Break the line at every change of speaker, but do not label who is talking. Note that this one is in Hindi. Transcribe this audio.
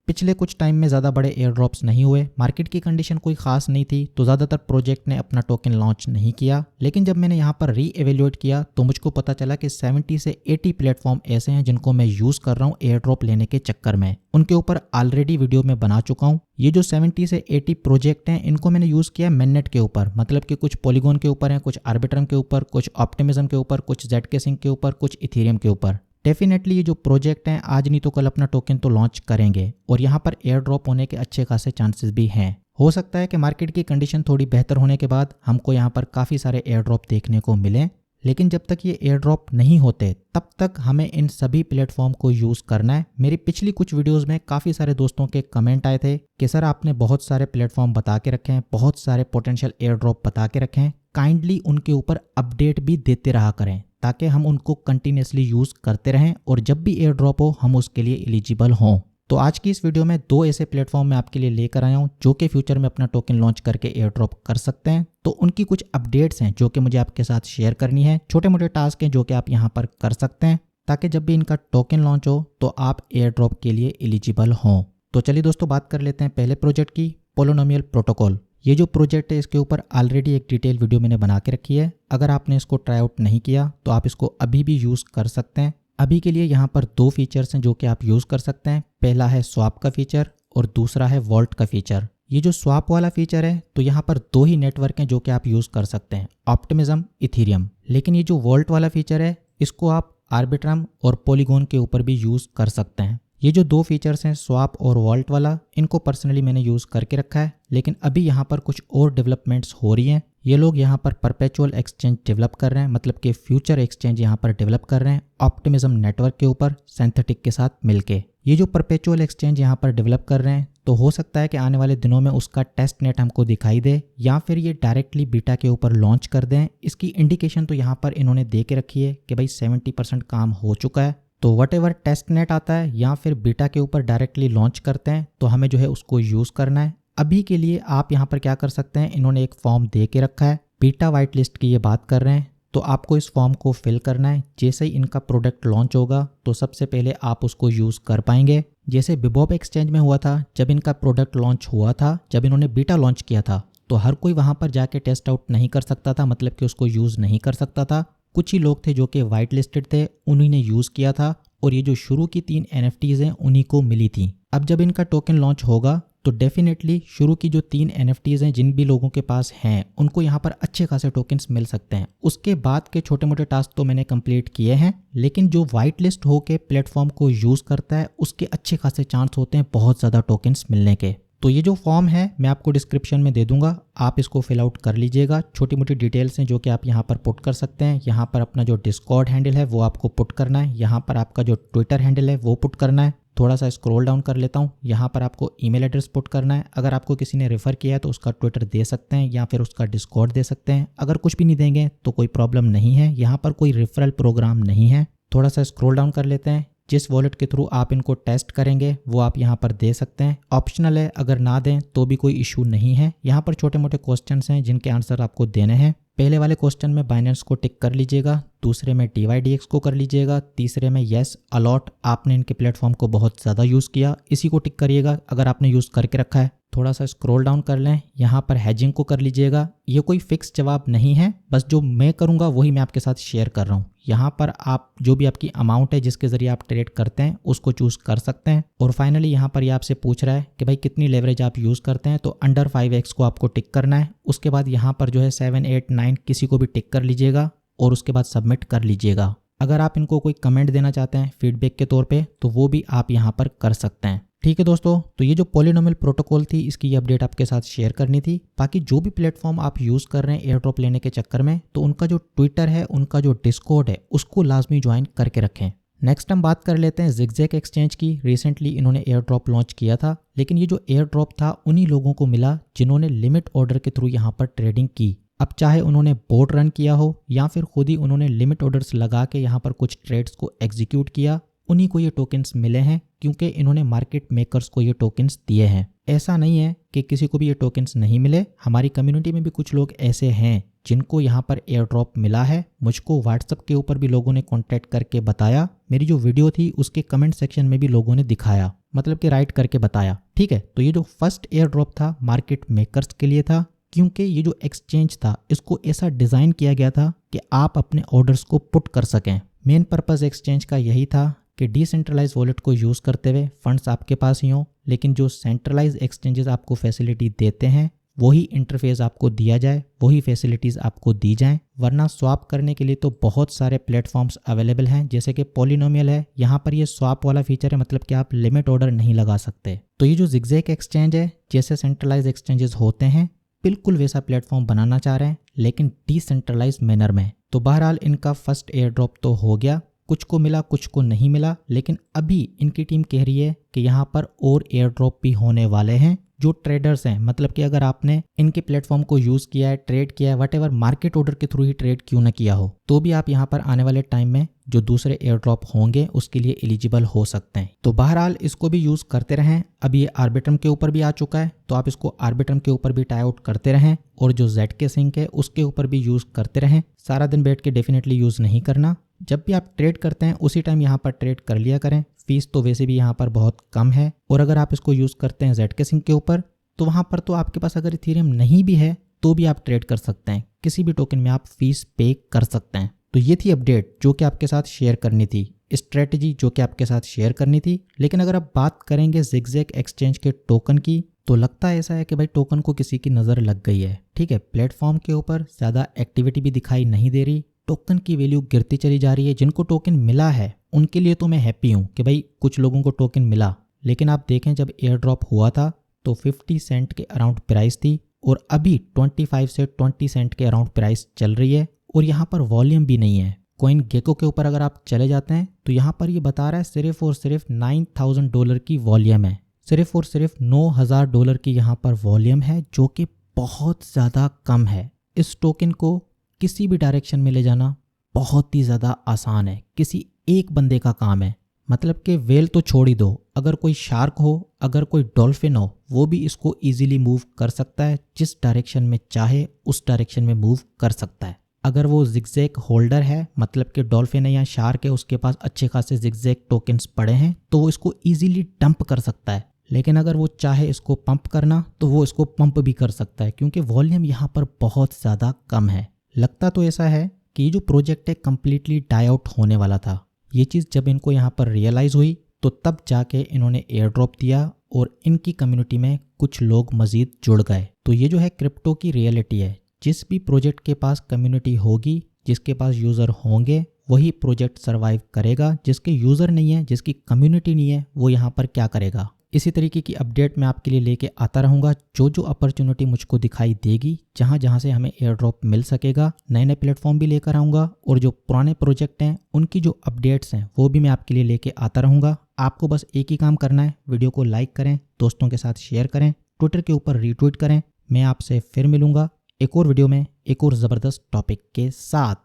पिछले कुछ टाइम में ज़्यादा बड़े एयर ड्रॉप्स नहीं हुए, मार्केट की कंडीशन कोई खास नहीं थी, तो ज़्यादातर प्रोजेक्ट ने अपना टोकन लॉन्च नहीं किया। लेकिन जब मैंने यहाँ पर री एवेल्यूएट किया तो मुझको पता चला कि 70 से 80 प्लेटफॉर्म ऐसे हैं जिनको मैं यूज़ कर रहा हूँ एयर ड्रॉप लेने के चक्कर में। उनके ऊपर ऑलरेडी वीडियो में बना चुका हूँ। ये जो 70 से 80 प्रोजेक्ट हैं इनको मैंने यूज़ किया मेननेट के ऊपर, मतलब कि कुछ पॉलीगॉन के ऊपर हैं, कुछ आर्बिट्रम के ऊपर, कुछ ऑप्टिमिज्म के ऊपर, कुछ जेडके सिंक के ऊपर, कुछ इथेरियम के ऊपर। डेफिनेटली ये जो प्रोजेक्ट हैं आज नहीं तो कल अपना टोकन तो लॉन्च करेंगे और यहाँ पर एयर ड्रॉप होने के अच्छे खासे चांसेस भी हैं। हो सकता है कि मार्केट की कंडीशन थोड़ी बेहतर होने के बाद हमको यहाँ पर काफ़ी सारे एयर ड्रॉप देखने को मिलें, लेकिन जब तक ये एयर ड्रॉप नहीं होते तब तक हमें इन सभी प्लेटफॉर्म को यूज़ करना है। मेरी पिछली कुछ वीडियोस में काफ़ी सारे दोस्तों के कमेंट आए थे कि सर आपने बहुत सारे प्लेटफॉर्म बता के रखे हैं, बहुत सारे पोटेंशियल एयर ड्रॉप बता के रखे हैं, काइंडली उनके ऊपर अपडेट भी देते रहा करें ताकि हम उनको कंटिन्यूसली यूज़ करते रहें और जब भी एयर ड्रॉप हो हम उसके लिए एलिजिबल हों। तो आज की इस वीडियो में 2 ऐसे प्लेटफॉर्म मैं आपके लिए लेकर आया हूँ जो कि फ्यूचर में अपना टोकन लॉन्च करके एयर ड्रॉप कर सकते हैं। तो उनकी कुछ अपडेट्स हैं जो कि मुझे आपके साथ शेयर करनी है, छोटे मोटे टास्क हैं जो कि आप यहाँ पर कर सकते हैं ताकि जब भी इनका टोकन लॉन्च हो तो आप एयर ड्रॉप के लिए एलिजिबल हों। तो चलिए दोस्तों बात कर लेते हैं पहले प्रोजेक्ट की, पोलिनोमियल प्रोटोकॉल। ये जो प्रोजेक्ट है इसके ऊपर ऑलरेडी एक डिटेल वीडियो मैंने बना के रखी है। अगर आपने इसको ट्राई आउट नहीं किया तो आप इसको अभी भी यूज़ कर सकते हैं। अभी के लिए यहाँ पर 2 फीचर्स हैं जो कि आप यूज़ कर सकते हैं। पहला है स्वैप का फीचर और दूसरा है वॉल्ट का फीचर। ये जो स्वैप वाला फीचर है तो यहाँ पर 2 ही नेटवर्क हैं जो कि आप यूज़ कर सकते हैं, ऑप्टिमिज्म, इथेरियम। लेकिन ये जो वॉल्ट वाला फीचर है इसको आप आर्बिट्रम और पॉलीगॉन के ऊपर भी यूज़ कर सकते हैं। ये जो 2 फीचर्स हैं स्वैप और वॉल्ट वाला, इनको पर्सनली मैंने यूज़ करके रखा है, लेकिन अभी यहाँ पर कुछ और डेवलपमेंट्स हो रही हैं। ये लोग यहाँ पर परपेचुअल एक्सचेंज डेवलप कर रहे हैं, मतलब कि फ्यूचर एक्सचेंज यहाँ पर डेवलप कर रहे हैं ऑप्टिमिज्म नेटवर्क के ऊपर सिंथेटिक के साथ मिलके। ये जो परपेचुअल एक्सचेंज यहाँ पर डेवलप कर रहे हैं तो हो सकता है कि आने वाले दिनों में उसका टेस्ट नेट हमको दिखाई दे या फिर ये डायरेक्टली बीटा के ऊपर लॉन्च कर दें। इसकी इंडिकेशन तो यहाँ पर इन्होंने दे के रखी है कि भाई 70% काम हो चुका है। तो वटेवर टेस्ट नेट आता है या फिर बीटा के ऊपर डायरेक्टली लॉन्च करते हैं तो हमें जो है उसको यूज़ करना है। अभी के लिए आप यहाँ पर क्या कर सकते हैं, इन्होंने एक फॉर्म दे के रखा है, बीटा वाइट लिस्ट की ये बात कर रहे हैं, तो आपको इस फॉर्म को फिल करना है। जैसे ही इनका प्रोडक्ट लॉन्च होगा तो सबसे पहले आप उसको यूज़ कर पाएंगे। जैसे बिबॉप एक्सचेंज में हुआ था, जब इनका प्रोडक्ट लॉन्च हुआ था, जब इन्होंने बीटा लॉन्च किया था तो हर कोई वहाँ पर जाके टेस्ट आउट नहीं कर सकता था, मतलब कि उसको यूज़ नहीं कर सकता था। कुछ ही लोग थे जो कि वाइट लिस्टेड थे, उन्हीं ने यूज़ किया था और ये जो शुरू की 3 NFTs हैं उन्हीं को मिली थी। अब जब इनका टोकन लॉन्च होगा तो डेफिनेटली शुरू की जो 3 NFTs हैं जिन भी लोगों के पास हैं उनको यहाँ पर अच्छे खासे टोकन्स मिल सकते हैं। उसके बाद के छोटे मोटे टास्क तो मैंने कंप्लीट किए हैं, लेकिन जो वाइट लिस्ट होके प्लेटफॉर्म को यूज़ करता है उसके अच्छे खासे चांस होते हैं बहुत ज़्यादा टोकन्स मिलने के। तो ये जो फॉर्म है मैं आपको डिस्क्रिप्शन में दे दूंगा, आप इसको फिल आउट कर लीजिएगा। छोटी मोटी डिटेल्स हैं जो कि आप यहाँ पर पुट कर सकते हैं। यहाँ पर अपना जो डिस्कॉर्ड हैंडल है वो आपको पुट करना है, यहाँ पर आपका जो ट्विटर हैंडल है वो पुट करना है। थोड़ा सा स्क्रॉल डाउन कर लेता हूँ, यहाँ पर आपको ईमेल एड्रेस पुट करना है। अगर आपको किसी ने रेफ़र किया है तो उसका ट्विटर दे सकते हैं या फिर उसका डिस्कॉर्ड दे सकते हैं। अगर कुछ भी नहीं देंगे तो कोई प्रॉब्लम नहीं है, यहाँ पर कोई रेफरल प्रोग्राम नहीं है। थोड़ा सा स्क्रॉल डाउन कर लेते हैं। जिस वॉलेट के थ्रू आप इनको टेस्ट करेंगे वो आप यहाँ पर दे सकते हैं, ऑप्शनल है, अगर ना दें तो भी कोई इशू नहीं है। यहाँ पर छोटे मोटे क्वेश्चंस हैं जिनके आंसर आपको देने हैं। पहले वाले क्वेश्चन में बाइनेंस को टिक कर लीजिएगा, दूसरे में DYDX को कर लीजिएगा, तीसरे में येस अलॉट, आपने इनके प्लेटफॉर्म को बहुत ज़्यादा यूज़ किया, इसी को टिक करिएगा अगर आपने यूज़ करके रखा है। थोड़ा सा स्क्रॉल डाउन कर लें, यहाँ पर हैजिंग को कर लीजिएगा। ये कोई फिक्स जवाब नहीं है, बस जो मैं करूँगा वही मैं आपके साथ शेयर कर रहा हूँ। यहाँ पर आप जो भी आपकी अमाउंट है जिसके ज़रिए आप ट्रेड करते हैं उसको चूज़ कर सकते हैं। और फाइनली यहाँ पर ये आपसे पूछ रहा है कि भाई कितनी लेवरेज आप यूज़ करते हैं, तो अंडर 5x को आपको टिक करना है। उसके बाद यहाँ पर जो है 7, 8, 9 किसी को भी टिक कर लीजिएगा और उसके बाद सबमिट कर लीजिएगा। अगर आप इनको कोई कमेंट देना चाहते हैं फीडबैक के तौर पे तो वो भी आप यहाँ पर कर सकते हैं। ठीक है दोस्तों, तो ये जो पोलिनोमियल प्रोटोकॉल थी इसकी ये अपडेट आपके साथ शेयर करनी थी। बाकी जो भी प्लेटफॉर्म आप यूज़ कर रहे हैं एयर ड्रॉप लेने के चक्कर में तो उनका जो ट्विटर है, उनका जो डिस्कॉर्ड है उसको लाजमी ज्वाइन करके रखें। नेक्स्ट हम बात कर लेते हैं ZigZag एक्सचेंज की। रिसेंटली इन्होंने एयर ड्रॉप लॉन्च किया था, लेकिन ये जो एयर ड्रॉप था उन्हीं लोगों को मिला जिन्होंने लिमिट ऑर्डर के थ्रू यहाँ पर ट्रेडिंग की। अब चाहे उन्होंने बोट रन किया हो या फिर खुद ही उन्होंने लिमिट ऑर्डर्स लगा के यहाँ पर कुछ ट्रेड्स को एग्जीक्यूट किया, उन्हीं को ये टोकन्स मिले हैं क्योंकि इन्होंने मार्केट मेकर्स को ये टोकन्स दिए हैं। ऐसा नहीं है कि किसी को भी ये टोकन्स नहीं मिले, हमारी कम्युनिटी में भी कुछ लोग ऐसे हैं जिनको यहाँ पर एयर ड्रॉप मिला है, मुझको व्हाट्सएप के ऊपर भी लोगों ने कॉन्टैक्ट करके बताया, मेरी जो वीडियो थी उसके कमेंट सेक्शन में भी लोगों ने दिखाया, मतलब कि राइट करके बताया। ठीक है, तो ये जो फर्स्ट एयर ड्रॉप था मार्केट मेकर्स के लिए था, क्योंकि ये जो एक्सचेंज था इसको ऐसा डिज़ाइन किया गया था कि आप अपने ऑर्डर्स को पुट कर सकें। मेन पर्पज़ एक्सचेंज का यही था कि डिसेंट्रलाइज वॉलेट को यूज़ करते हुए फंड्स आपके पास ही हों, लेकिन जो सेंट्रलाइज एक्सचेंजेस आपको फैसिलिटी देते हैं वही इंटरफेस आपको दिया जाए, वही फैसिलिटीज़ आपको दी जाएं। वरना स्वैप करने के लिए तो बहुत सारे प्लेटफॉर्म्स अवेलेबल हैं, जैसे कि पॉलिनोमियल है, यहाँ पर ये स्वैप वाला फीचर है, मतलब कि आप लिमिट ऑर्डर नहीं लगा सकते। तो ये जो जिगजैग एक्सचेंज है, जैसे सेंट्रलाइज एक्सचेंजेस होते हैं, बिल्कुल वैसा प्लेटफॉर्म बनाना चाह रहे हैं, लेकिन डिसेंट्रलाइज मैनर में। तो बहरहाल इनका फर्स्ट एयर ड्रॉप तो हो गया, कुछ को मिला कुछ को नहीं मिला, लेकिन अभी इनकी टीम कह रही है कि यहाँ पर और एयर ड्रॉप भी होने वाले हैं। जो ट्रेडर्स हैं, मतलब कि अगर आपने इनके प्लेटफॉर्म को यूज़ किया है, ट्रेड किया है, वटेवर मार्केट ऑर्डर के थ्रू ही ट्रेड क्यों ना किया हो, तो भी आप यहाँ पर आने वाले टाइम में जो दूसरे एयर ड्रॉप होंगे उसके लिए एलिजिबल हो सकते हैं। तो बहरहाल इसको भी यूज़ करते रहें। अभी ये आर्बिट्रम के ऊपर भी आ चुका है, तो आप इसको आर्बिट्रम के ऊपर भी टाई आउट करते रहें, और जो ZK सिंक है उसके ऊपर भी यूज़ करते रहें। सारा दिन बैठ के डेफिनेटली यूज़ नहीं करना, जब भी आप ट्रेड करते हैं उसी टाइम यहाँ पर ट्रेड कर लिया करें। फीस तो वैसे भी यहाँ पर बहुत कम है, और अगर आप इसको यूज़ करते हैं ZK सिंक के ऊपर, तो वहाँ पर तो आपके पास अगर इथेरियम नहीं भी है तो भी आप ट्रेड कर सकते हैं, किसी भी टोकन में आप फीस पे कर सकते हैं। तो ये थी अपडेट जो कि आपके साथ शेयर करनी थी, स्ट्रेटजी जो कि आपके साथ शेयर करनी थी। लेकिन अगर आप बात करेंगे जिगजैग एक्सचेंज के टोकन की, तो लगता ऐसा है कि भाई टोकन को किसी की नज़र लग गई है। ठीक है, प्लेटफॉर्म के ऊपर ज़्यादा एक्टिविटी भी दिखाई नहीं दे रही, टोकन की वैल्यू गिरती चली जा रही है। जिनको टोकन मिला है उनके लिए तो मैं हैप्पी हूँ कि भाई कुछ लोगों को टोकन मिला, लेकिन आप देखें जब एयर ड्रॉप हुआ था तो 50 सेंट के अराउंड प्राइस थी, और अभी 25 से 20 सेंट के अराउंड प्राइस चल रही है, और यहाँ पर वॉल्यूम भी नहीं है। कॉइन गेको के ऊपर अगर आप चले जाते हैं तो यहाँ पर ये बता रहा है सिर्फ और सिर्फ $9,000 की वॉल्यूम है, सिर्फ और सिर्फ $9,000 की यहाँ पर वॉल्यूम है, जो कि बहुत ज़्यादा कम है। इस टोकन को किसी भी डायरेक्शन में ले जाना बहुत ही ज़्यादा आसान है, किसी एक बंदे का काम है। मतलब कि वेल तो छोड़ ही दो, अगर कोई शार्क हो, अगर कोई डॉल्फिन हो, वो भी इसको इजीली मूव कर सकता है, जिस डायरेक्शन में चाहे उस डायरेक्शन में मूव कर सकता है। अगर वो जिगजैग होल्डर है, मतलब कि डॉल्फिन है या शार्क है, उसके पास अच्छे खासे जिगजैग टोकन्स पड़े हैं, तो वो इसको इजीली डंप कर सकता है। लेकिन अगर वो चाहे इसको पंप करना तो वो इसको पंप भी कर सकता है, क्योंकि वॉल्यूम यहाँ पर बहुत ज़्यादा कम है। लगता तो ऐसा है कि ये जो प्रोजेक्ट है कम्प्लीटली डाई आउट होने वाला था। ये चीज़ जब इनको यहाँ पर रियलाइज़ हुई तो तब जाके इन्होंने एयर ड्रॉप दिया, और इनकी कम्युनिटी में कुछ लोग मज़ीद जुड़ गए। तो ये जो है क्रिप्टो की रियलिटी है, जिस भी प्रोजेक्ट के पास कम्युनिटी होगी, जिसके पास यूज़र होंगे, वही प्रोजेक्ट सर्वाइव करेगा। जिसके यूज़र नहीं है, जिसकी कम्युनिटी नहीं है, वो यहाँ पर क्या करेगा। इसी तरीके की अपडेट मैं आपके लिए लेके आता रहूँगा। जो अपॉर्चुनिटी मुझको दिखाई देगी, जहाँ से हमें एयर ड्रॉप मिल सकेगा, नए नए प्लेटफॉर्म भी लेकर आऊँगा, और जो पुराने प्रोजेक्ट हैं उनकी जो अपडेट्स हैं वो भी मैं आपके लिए लेके आता रहूँगा। आपको बस एक ही काम करना है, वीडियो को लाइक करें, दोस्तों के साथ शेयर करें, ट्विटर के ऊपर रीट्वीट करें। मैं आपसे फिर मिलूँगा एक और वीडियो में एक और ज़बरदस्त टॉपिक के साथ।